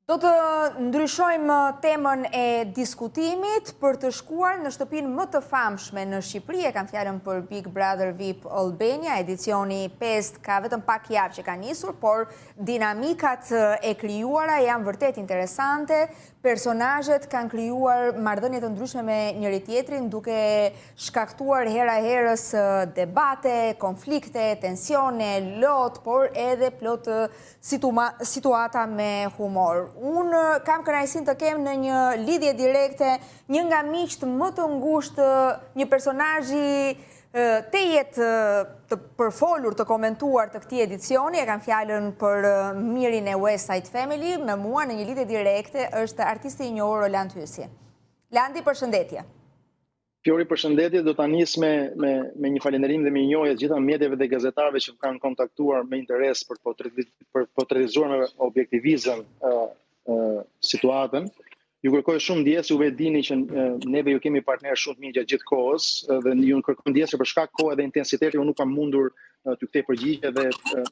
Do të ndryshojmë temën e diskutimit për të shkuar në shtëpinë më të famshme në Shqipëri. E kam fjalën për Big Brother VIP Albania, edicioni 5 ka vetëm pak javë që ka nisur, por dinamikat e krijuara janë vërtet interesante. Personazhet kanë krijuar marrëdhënie të ndryshme me njëri tjetrin, duke shkaktuar hera herës debate, konflikte, tensione, lot, por edhe plot situata me humor. Unë kam kënaqësinë të kem në një lidhje direkte një nga miqt më të ngushtë, një personazhi te jetë të përfolur, të komentuar të këtij edicioni. E kam fjalën për Mirin e West Side Family. Me mua në një lidhje direkte është artisti i njohur Roland Hysi. Landi, përshëndetje. Fjori, përshëndetje. Do ta nis me një falënderim dhe me një njohje të gjitha mjeteve dhe gazetarëve që kanë kontaktuar me interes për portretizuar me objektivizëm situatën. Ju kërkoj shumë ndjesë, juve dini që neve ju kemi partner shumë të mirë gjatë gjithë kohës dhe ju kërkoj ndjesë për shkak kohë dhe intensiteti, unë nuk kam mundur t'ju kthej përgjigje dhe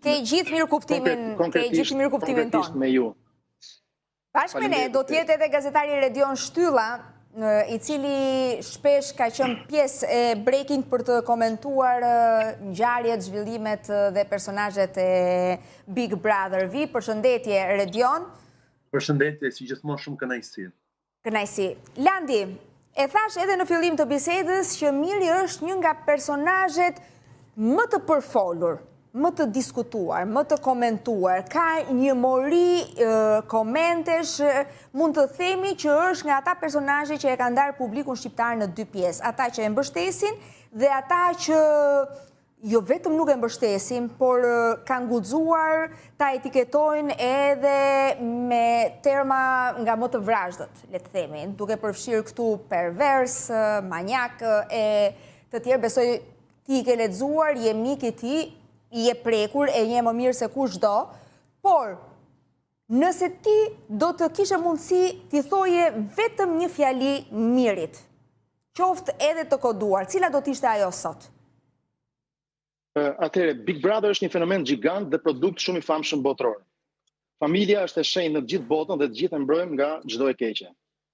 ke gjithë mirë kuptimin tonë me ju. Bashkë me ne do të jetë edhe gazetari Redion Shtylla, i cili shpesh ka qenë pjesë e Breaking për të komentuar ngjarjet, zhvillimet dhe personazhet e Big Brother VIP. Përshëndetje Redion. Përshëndetje, si gjithmonë shumë kënaqësi. Kënaqësi. Landi, e thash edhe në fillim të bisedës që Miri është një nga personazhet më të përfolur, më të diskutuar, më të komentuar. Ka një mori komentesh, mund të themi që është nga ata personazhe që e kanë ndarë publikun shqiptar në dy pjesë, ata që e mbështesin dhe ata që jo vetëm nuk e mbështesin, por kanë guxuar ta etiketojnë edhe me terma nga më të vrazhdët, le të themi, duke përfshirë këtu pervers, manjak e të tjerë. Besoj ti i ke lexuar, je mik i tij, i je prekur, e nje më mirë se kushdo, por nëse ti do të kishe mundësi ti thoje vetëm një fjali Mirit, qoftë edhe të koduar, cila do t'ishte ajo sot? Atëherë, Big Brother është një fenomen gjigant dhe produkt shumë i famshëm botror. Familja është e shenjtë në të gjithë botën dhe të gjithë e mbrojmë nga çdo e keqe.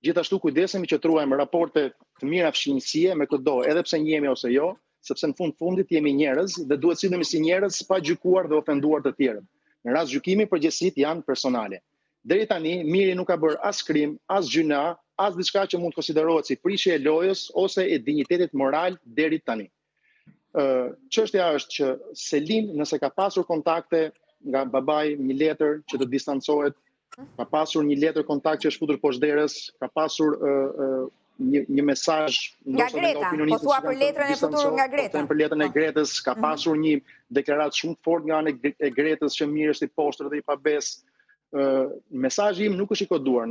Gjithashtu kujdesemi që truajmë raporte të mira fshinjësie me kudo, edhe pse njihemi ose jo, sepse në fundit jemi njerëz dhe duhet sillemi si njerëz pa gjykuar dhe ofenduar të tjerët. Në rast gjykimi, përgjegjësitë janë personale. Deri tani, Miri nuk ka bërë as krim, as gjyna, as diçka që mund të konsiderohet si prishje e lojës ose e dinjitetit moral deri tani. Çështja është që Selin, nëse ka pasur kontakte nga babai, një letër që të distancohet, ka pasur një letër kontakt që është futur poshtë derës, ka pasur një mesazh nga Greta, po thua për letrën e futur nga Greta. Për letrën e Gretës, ka pasur një deklaratë shumë të fortë nga ana e Gretës që Miri është i poshtër dhe i pabes. Mesazhi im nuk është i koduar.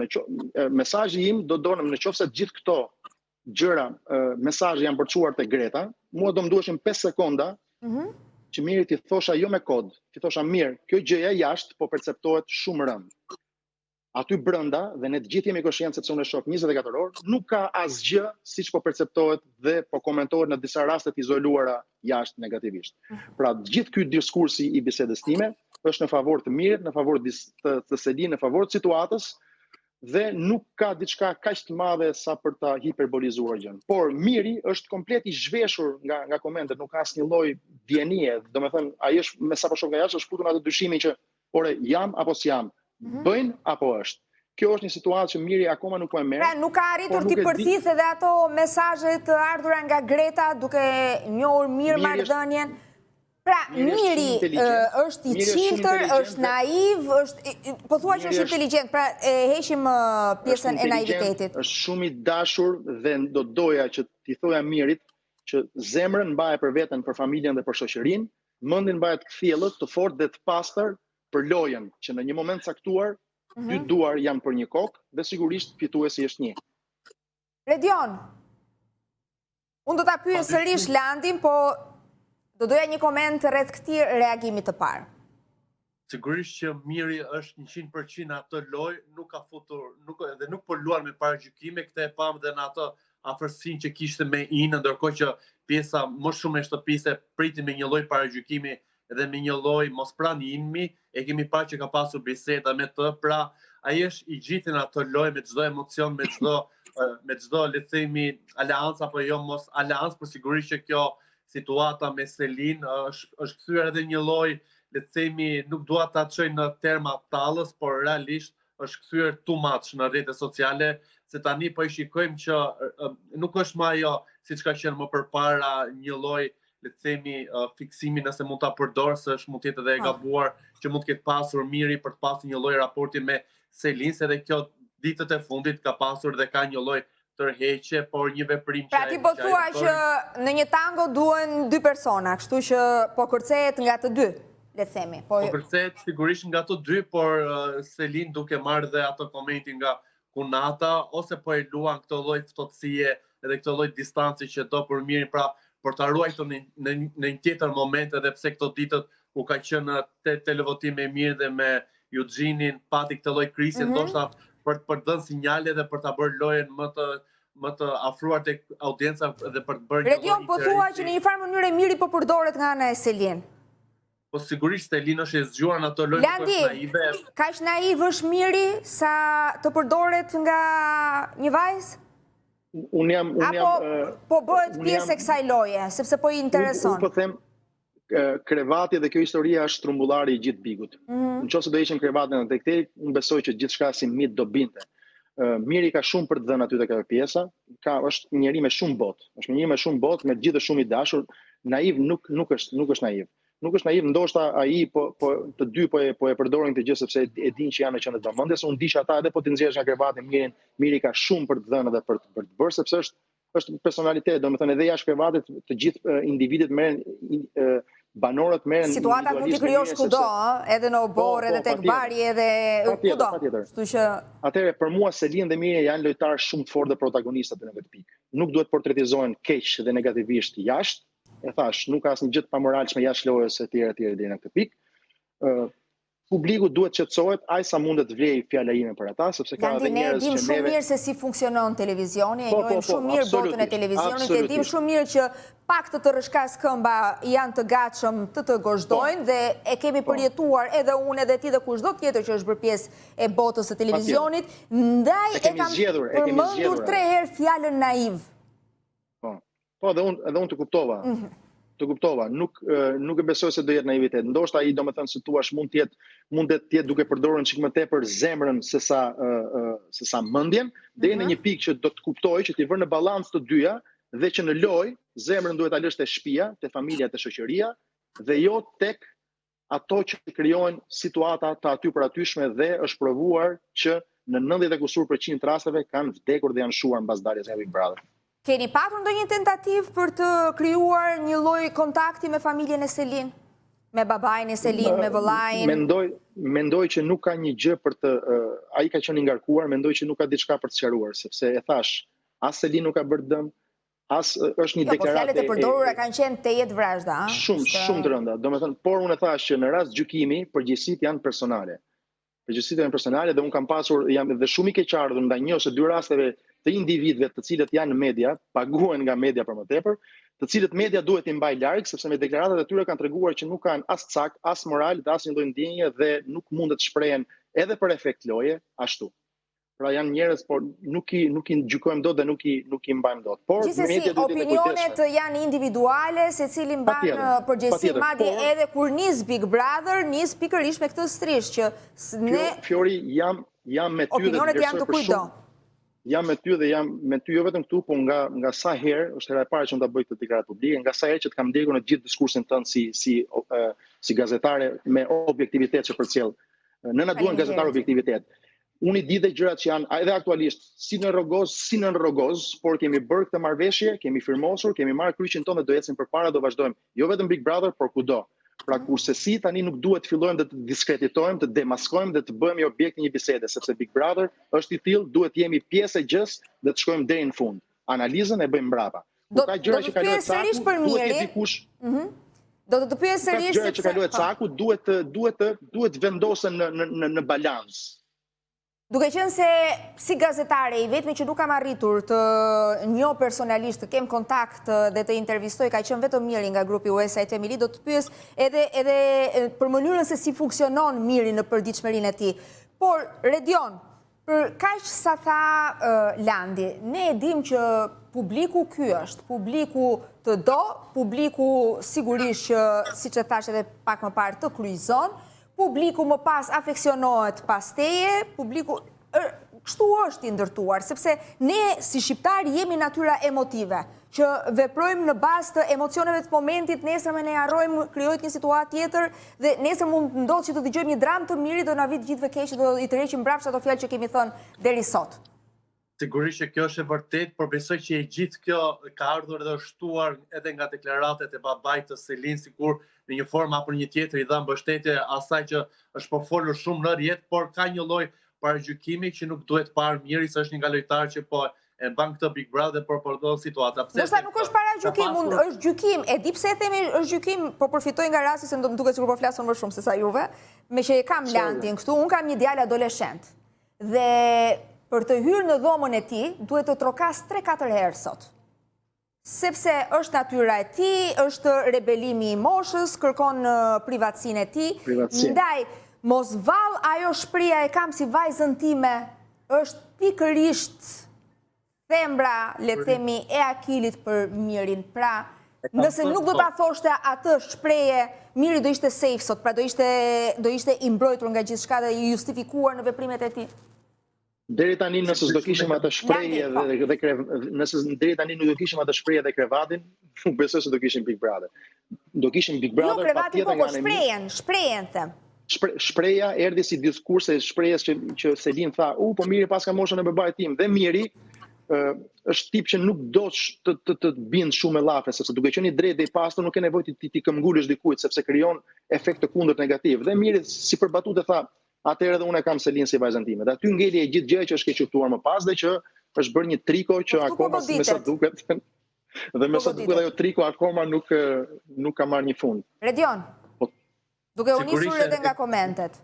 Mesazhi im do donem në qoftë se gjithë këto gjëra, mesazhe janë përçuar te Greta, mua do më duheshin 5 sekonda që Miri ti thosha jo me kod, ti thosha mirë, kjo gjëja jashtë po perceptohet shumë rënd. Aty brenda, dhe ne të gjithë jemi koshient sepse unë e shoh 24 orë, nuk ka asgjë siç po perceptohet dhe po komentohet në disa raste të izoluara jashtë negativisht. Pra, gjithë ky diskursi i bisedës time është në favor të Mirit, në favor të Selin, në favor të situatës, dhe nuk ka diçka kaq të madhe sa për ta hiperbolizuar gjën. Por Miri është komplet i zhveshur nga komentet, nuk ka asnjë lloj dienie. Domethënë, ai është me sapo shoh nga jashtë është futur në atë dyshimin që ore jam apo s'jam, bëjnë apo është. Kjo është një situatë që Miri akoma nuk po e merr. Pra nuk ka arritur ti përthith edhe ato mesazhe të ardhura nga Greta duke njohur mirë marrëdhënien. Pra, Miri është i qiltër, është naiv, po thua që është inteligjent, pra heqim pjesën e naivitetit. Është shumë i dashur dhe do doja që t'i thoja Mirit që zemrën mbaje për veten, për familjen dhe për shoqërinë, mendin mbahet të thjellët, të fortë dhe të pastër për lojën, që në një moment caktuar dy duar janë për një kokë dhe sigurisht fituesi është një. Redion, unë do ta pyes sërish Landin, po do doja një koment rreth këtij reagimit të parë. Sigurisht që Miri është 100% atë lojë, nuk ka futur, dhe nuk po luan me paragjykime, këtë e pam dhe në ato afërsinë që kishte me Inë, ndërkohë që pjesa më shumë e shtëpisë priti me një lloj paragjykimi dhe me një lloj mospranimi, e kemi parë që ka pasur biseda me të, pra ai është i gjitin ato lojë me çdo emocion, me çdo le të themi aleancë apo jo mos aleancë, por sigurisht që kjo situata me Selin është kthyer edhe një lloj, le të themi, nuk dua ta çoj në terma tallës, por realisht është kthyer too much në rrjetet sociale, se tani po i shikojmë që nuk është më ajo siç ka qenë më përpara një lloj, le të themi, fiksimi nëse mund ta përdor, se është mund të jetë edhe e gabuar që mund të ketë pasur Miri për të pasur një lloj raporti me Selin, se edhe kjo ditët e fundit ka pasur dhe ka një lloj tërheqje, por një veprim që... Pra ti po thua që në një tango duhen dy persona, kështu që po kërcehet nga të dy, le të themi. Po kërcehet sigurisht nga të dy, por Selin duke marrë dhe ato komenti nga Kunata, ose po e luan këtë lloj ftohtësie edhe këtë lloj distanci që do për Mirin, pra për ta ruajtur në një tjetër moment, edhe pse këto ditët ku ka qenë te televotim me Mir dhe me Eugjenin, pati këtë lloj krizi, ndoshta për të dhënë sinjale dhe për ta bërë lojën më të afruar tek audienca dhe për të bërë një lloj Redion, po thua që në një farë mënyrë Miri po përdoret nga ana e Selin. Po sigurisht Selin është e zgjuar në ato lojë, nuk është naive. Kaq naiv është Miri sa të përdoret nga një vajzë? Apo po bëhet pjesë e kësaj loje, sepse po i intereson? Unë po them, krevati dhe kjo historia është trumbullari i gjithë bigut. Nëse do ishim krevatin tek te, unë besoj që gjithçka si mit do binte. Miri ka shumë për të dhënë aty tek ajo pjesa, është një njerëz me shumë botë, është një njerëz me shumë botë, me gjithë shumë i dashur, naiv nuk është naiv. Nuk është naiv, ndoshta ai të dy po e përdorin këtë gjë sepse e dinë që janë në qendër të vëmendjes. Unë disha ata edhe po të nxjerrësh nga krevati Mirin, Miri ka shumë për të dhënë edhe për të bërë, sepse është personalitet, domethënë edhe jashtë krevatit të gjithë individët merren banorët merren. Situata mund t'i krijosh kudo, edhe në obor, edhe tek bari, edhe kudo. Kështu që atëherë për mua Selin dhe Miri janë lojtarë shumë të fortë dhe protagonistat në këtë pikë. Nuk duhet portretizohen keq dhe negativisht jashtë. E thash, nuk ka asnjë gjë të pamoralshme jashtë lojës e tjera deri në këtë pikë. Publiku duhet qetësohet aq sa mundet vlej fjala ime për ata, sepse ka edhe njerëz që ne dim shumë mirë se si funksionon televizioni, e njohim shumë mirë botën e televizionit, e dim shumë mirë që pak të rrëshkas këmba janë të gatshëm të gozhdojnë dhe e kemi përjetuar edhe unë edhe ti dhe kushdo tjetër që është bërë pjesë e botës së televizionit, ndaj e kam përmendur 3 herë fjalën naiv. Po, edhe unë të kuptova. Të kuptova, nuk e besoj se do jetë naivitet. Ndoshta ai domethënë se thua mund të jetë duke përdorur çik më tepër zemrën se sa mendjen, deri në një pikë që do të kuptoj që ti vën në ballans të dyja dhe që në lojë zemrën duhet ta lësh te shtëpia, te familja, te shoqëria dhe jo tek ato që krijojnë situata të aty për atyshme dhe është provuar që në 90% të rasteve kanë vdekur dhe janë shuar mbas daljes nga Big Brother. Keni patur ndonjë tentativë për të krijuar një lloj kontakti me familjen e Selin? Me babain e Selin, me vëllain? Mendoj që nuk ka një gjë për të... ai ka qenë i ngarkuar, mendoj që nuk ka diçka për të sqaruar, sepse e thash, as Selin nuk ka bërë dëm, as është një deklaratë... Po fjalët e përdorura kanë qenë te jetë vrazhda, a? Shumë të rënda. Domethënë, por unë e thash që në rast gjykimi, përgjegjësitë janë personale. Përgjegjësitë janë personale dhe unë kam pasur, jam edhe shumë i keqardhur ndaj një ose dy rasteve të individëve të cilët janë në media, paguhen nga media për më tepër, të cilët media duhet t'i mbajë larg sepse me deklaratat e tyre kanë treguar që nuk kanë as cak, as moral, as një lloj ndjenje dhe nuk mundet të shprehen edhe për efekt loje ashtu. Pra janë njerëz, por nuk i gjykojmë dot dhe nuk i mbajmë dot. Por gjithsesi opinionet janë individuale, secili mban përgjegjësi, madje edhe kur nis Big Brother, nis pikërisht me këtë strish që ne Fiori jam me ty dhe opinionet janë të kujdo. Jam me ty dhe jam me ty jo vetëm këtu, po nga sa herë, është hera e parë që unë ta bëj këtë deklaratë publike, nga sa herë që të kam ndjekur në gjithë diskursin tënd si gazetare me objektivitet që përcjell. Nëna duan gazetar objektivitet. Unë i di dhe gjërat që janë edhe aktualisht si në rogoz, por kemi bërë këtë marrëveshje, kemi firmosur, kemi marrë kryqin tonë dhe do ecim përpara, do vazhdojmë. Jo vetëm Big Brother, por kudo. Pra kurse si tani nuk duhet fillojmë dhe të diskreditojmë, të demaskojmë dhe të bëhemi objekt një bisede, sepse Big Brother është i tillë, duhet jemi pjesë e gjës dhe të shkojmë deri në fund. Analizën e bëjmë mbrapa. Do të pyes sërish për Mirin. Do të pyes sërish sepse gjëra që kaluhet caku duhet vendosen në balans. Duke qenë se si gazetare i vetmi që nuk kam arritur të njoh personalisht, të kem kontakt dhe të intervistoj, ka qenë vetëm Miri nga grupi USAID Emily, do të pyes edhe për mënyrën se si funksionon Miri në përditshmërinë e tij. Por, Redion, për kaq sa tha Landi, ne e dim që publiku ky është, publiku të do, publiku sigurisht që, siç e thash edhe pak më parë, të kryqëzon, publiku më pas afeksionohet pas teje, publiku kështu është i ndërtuar, sepse ne si shqiptarë jemi natyra emotive, që veprojmë në bazë të emocioneve të momentit, nesër me ne harrojmë, krijojmë një situatë tjetër dhe nesër mund ndodhë që të dëgjojmë një dramë të mirë do na vit gjithëve keq, do i tërheqim mbrapsht ato fjalë që kemi thënë deri sot. Sigurisht që kjo është e vërtet, por besoj që e gjithë kjo ka ardhur dhe është shtuar edhe nga deklaratet e babait të Selin, sikur në një formë apo një tjetër i dha mbështetje asaj që është po folur shumë në rrjet, por ka një lloj paragjykimi që nuk duhet parë mirë, se është një nga lojtarë që po e ban këtë Big Brother, por do situata. Ndoshta nuk është paragjykim, është gjykim. E di pse themi është gjykim, po përfitoj nga rasti se më duket sikur po flasun më shumë se sa juve, me që e kam Landin këtu, unë kam një djalë adoleshent. Dhe për të hyrë në dhomën e tij, duhet të trokas 3-4 herë sot. Sepse është natyra e tij, është rebelimi i moshës, kërkon privatësinë e tij. Ndaj, mos vall ajo shprehja e kam si vajzën time, është pikërisht thembra, le të themi, e Akilit për Mirin. Pra, nëse nuk do ta thoshte atë shprehje, Miri do ishte safe sot, pra do ishte i mbrojtur nga gjithçka dhe i justifikuar në veprimet e tij. Deri tani nëse do kishim atë shprehje nëse deri tani nuk do kishim atë shprehje dhe krevatin, nuk besoj se do kishim Big Brother. Do kishim Big Brother. Jo krevatin, po shprehjen them. Shpreja erdhi si diskurs e shprehjes që Selin tha, po Miri pas ka moshën e babait tim dhe Miri është tip që nuk do të bind shumë me llafe, sepse duke qenë i drejtë dhe i pastër nuk ke nevojë ti këmbgulësh dikujt sepse krijon efekt të kundërt negativ. Dhe Miri si për batutë tha, atëherë edhe unë kam Selin si vajzën time. Dhe aty ngeli e gjithë gjë që është keqëtuar më pas dhe që është bërë një triko që akoma me sa duket dhe me sa duket ajo triko akoma nuk ka marrë një fund. Redion, duke u nisur edhe nga komentet.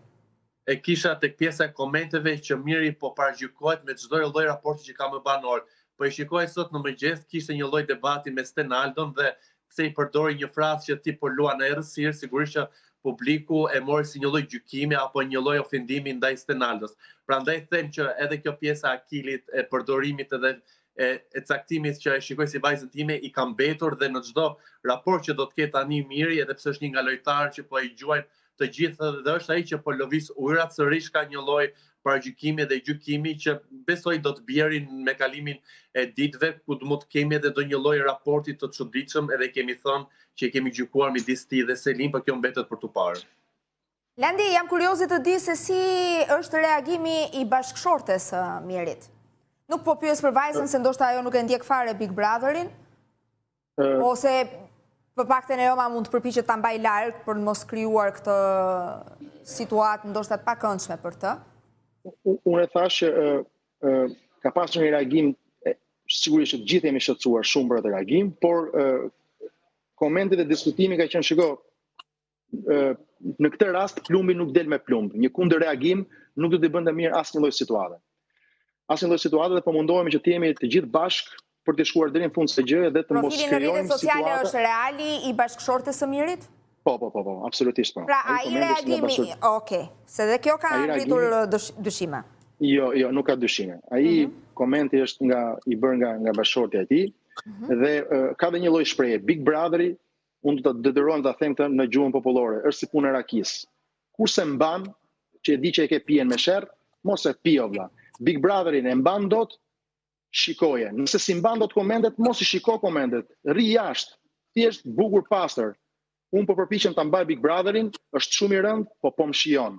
E kisha tek pjesa e komenteve që Miri po paragjykohet me çdo lloj raporti që ka më banor. Po e shikoj sot në mëngjes kishte një lloj debati me Stenaldon dhe pse i përdori një frazë që ti po luan në errësirë, sigurisht që publiku e mori si një lloj gjykimi apo një lloj ofendimi ndaj Stenaldos. Prandaj them që edhe kjo pjesa e Akilit e përdorimit edhe e caktimit që e shikoj si vajzën time i ka mbetur dhe në çdo raport që do të ketë tani Miri, edhe pse është një nga lojtarët që po i gjuajnë të gjithë dhe është ai që po lëviz ujërat, sërish ka një lloj paragjykimi dhe gjykimi që besoj do të bjerin me kalimin e ditëve, ku do të kemi edhe do një lloj raporti të çuditshëm, edhe kemi thënë që kemi gjykuar midis tij dhe Selin, por kjo mbetet për tu parë. Landi, jam kurioze të di se si është reagimi i bashkëshortes së Mirit. Nuk po pyes për vajzën se ndoshta ajo nuk e ndjek fare Big Brotherin, ose për paktën e Roma mund të përpiqet ta mbaj larg për të mos krijuar këtë situatë ndoshta të pakëndshme për të. Unë e thash që ka pasur një reagim, sigurisht që gjithë jemi shqetësuar shumë për atë reagim, por komentet e diskutimi ka qenë shiko, në këtë rast plumbi nuk del me plumb. Një kundër reagim nuk do t'i bënte mirë asnjë lloj situate. Asnjë lloj situate dhe po mundohemi që të jemi të gjithë bashkë për të shkuar deri në fund të gjë dhe të mos krijojmë situata. Profili në rrjetet sociale është reali i bashkëshortes së Mirit? Po, absolutisht po. Pra ai reagimi, okay, se dhe kjo ka ngritur dyshime. Jo, nuk ka dyshime. Ai komenti është i bërë nga bashkëshortja e tij dhe ka dhe një lloj shprehje, Big Brotheri, unë do të detyrohem ta them këtë në gjuhën popullore, është si punë e rakis. Kurse mban, që e di që e ke pijen me sherr, mos e pi o vlla. Big Brotherin e mban dot, shikoje. Nëse si mban dot komentet, mos i shiko komentet. Rri jashtë. Thjesht bukur pastër. Unë po përpiqem ta mbaj Big Brotherin, është shumë i rënd, po më shijon.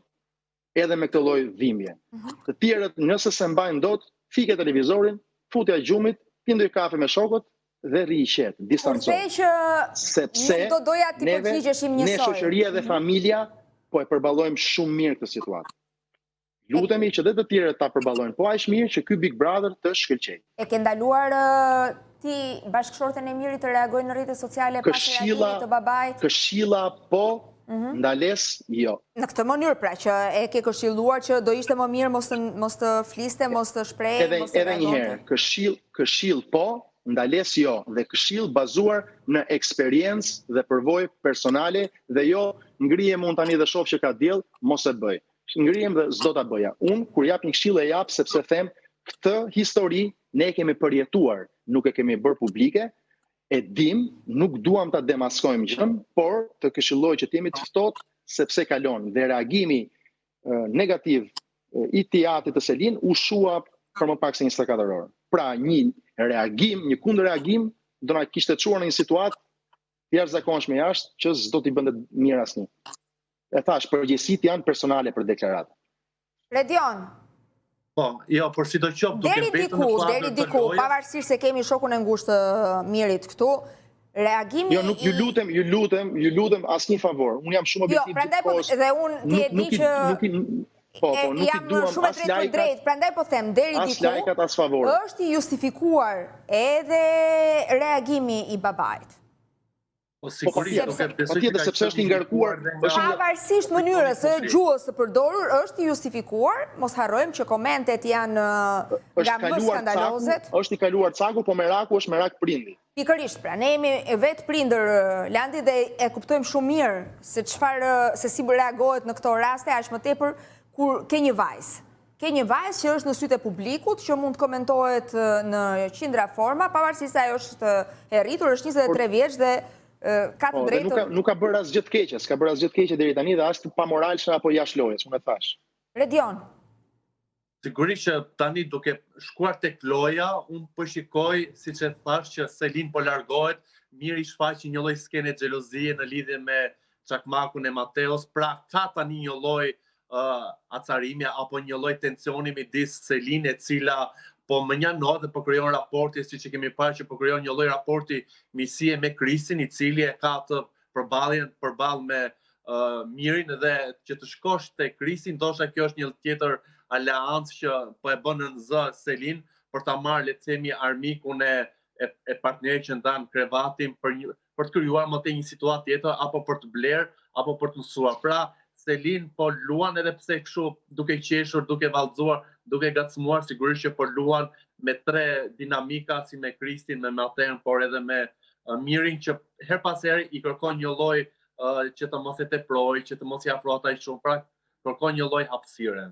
Edhe me këtë lloj dhimbje. Të tjerët nëse se mbajnë dot, fike televizorin, futja gjumit, pindoj kafe me shokët dhe rri i qetë, distanco. Sepse nuk do doja ti përgjigjeshim njësoj. Ne shoqëria dhe familja po e përballojmë shumë mirë këtë situatë. Lutemi që dhe të tjerët ta përballojnë, po aq mirë që ky Big Brother të shkëlqejë. E ke ndaluar ti bashkëshorten e Mirit të reagojë në rrjetet sociale pas reagimit të babait? Këshilla po, ndales jo. Në këtë mënyrë pra që e ke këshilluar që do ishte më mirë mos të fliste, mos të shprehej, mos të reagonte. Edhe një herë, këshill po, ndales jo, dhe këshill bazuar në eksperiencë dhe përvojë personale dhe jo ngrije mund tani dhe shoh që ka diell, mos e bëj. ngrihem dhe s'do ta bëja. Unë kur jap një këshill e jap sepse them këtë histori ne kemi përjetuar, nuk e kemi bërë publike, e dim, nuk duam ta demaskojmë gjën, por të këshilloj që t'jemi të ftohtë sepse kalon dhe reagimi negativ i teatrit të Selin u shua për më pak se 24 orë. Pra një reagim, një kundërreagim do na kishte çuar në një situatë jashtëzakonshme jashtë që s'do t'i bënte mirë asnjë. E thash, përgjegjësitë janë personale për deklaratë. Redion, Po, jo, por sidoqoftë deri diku, pavarësisht se kemi shokun e ngushtë të Mirit këtu, reagimi Jo, nuk ju lutem asnjë favor. Unë jam shumë objektiv. Jo, prandaj po dhe unë ti e di që nuk i duam shumë drejt, prandaj po them deri diku. As lajkat as favor. Është i justifikuar edhe reagimi i babait. Po sigurisht, patjetër sepse është i ngarkuar, pavarësisht mënyrës së gjuhës së përdorur, është i justifikuar. Mos harrojmë që komentet janë nga më skandaloze. Është i kaluar caku, po meraku është merak prindi. Pikërisht, pra, ne jemi vetë prindër Landi dhe e kuptojmë shumë mirë se si reagohet në këto raste, aq më tepër kur ke një vajzë. Ke një vajzë që është në sytë e publikut, që mund të komentohet në qindra forma, pavarësisht se ajo është e rritur, është 23 vjeç dhe ka të drejtë. Nuk ka bërë asgjë të keqe, s'ka bërë asgjë të keqe deri tani dhe as të pamoralshme apo jashtë lojës, unë e thash. Redion. Sigurisht që tani duke shkuar tek loja, unë po shikoj, siç e thash, që Selin po largohet, Miri shfaqi një lloj skene xhelozie në lidhje me çakmakun e Mateos, pra ka tani një lloj acarimi apo një lloj tensioni midis Selin e cila po më një dhe po krijon raporti, siç e kemi parë që po krijon një lloj raporti misie me Krisin, i cili e ka të përballë me Mirin dhe që të shkosh te Krisi, ndoshta kjo është një tjetër aleancë që po e bën në zë Selin për ta marrë, le të themi, armikun e partnerit që ndan krevatin për të krijuar më tej një situatë tjetër apo për të bler apo për të mësuar. Pra Selin po luan edhe pse kështu duke qeshur, duke vallëzuar, duke gacmuar, sigurisht që po luan me tre dinamika si me Kristin, me Matern, por edhe me Mirin që her pas here i kërkon një lloj që të mos e teproj, që të mos i afrohet aq shumë, pra kërkon një lloj hapësire.